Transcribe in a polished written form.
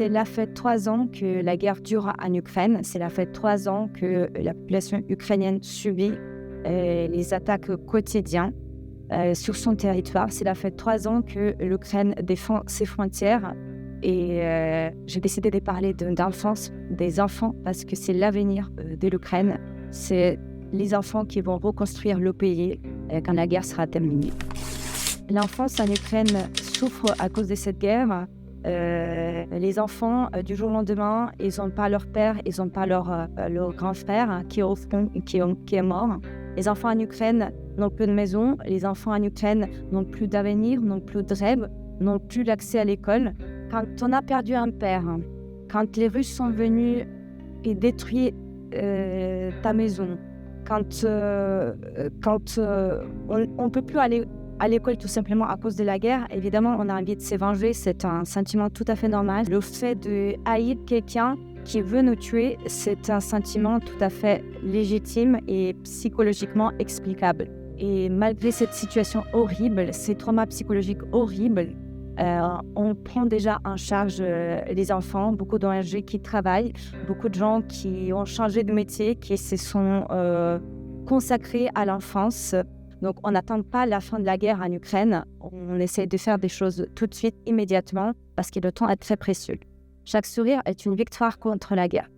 Cela fait 3 ans que la guerre dure en Ukraine. Cela fait 3 ans que la population ukrainienne subit les attaques quotidiennes sur son territoire. Cela fait 3 ans que l'Ukraine défend ses frontières. Et j'ai décidé de parler d'enfance, des enfants, parce que c'est l'avenir de l'Ukraine. C'est les enfants qui vont reconstruire le pays quand la guerre sera terminée. L'enfance en Ukraine souffre à cause de cette guerre. Les enfants, du jour au lendemain, ils n'ont pas leur père, ils n'ont pas leur grand frère qui est mort. Les enfants en Ukraine n'ont plus de maison. Les enfants en Ukraine n'ont plus d'avenir, n'ont plus de rêve, n'ont plus l'accès à l'école. Quand on a perdu un père, quand les Russes sont venus et détruit ta maison, quand on ne peut plus aller à l'école tout simplement à cause de la guerre, évidemment, on a envie de se venger, c'est un sentiment tout à fait normal. Le fait de haïr quelqu'un qui veut nous tuer, c'est un sentiment tout à fait légitime et psychologiquement explicable. Et malgré cette situation horrible, ces traumas psychologiques horribles, on prend déjà en charge les enfants, beaucoup d'ONG qui travaillent, beaucoup de gens qui ont changé de métier, qui se sont consacrés à l'enfance. Donc, on n'attend pas la fin de la guerre en Ukraine. On essaie de faire des choses tout de suite, immédiatement, parce que le temps est très précieux. Chaque sourire est une victoire contre la guerre.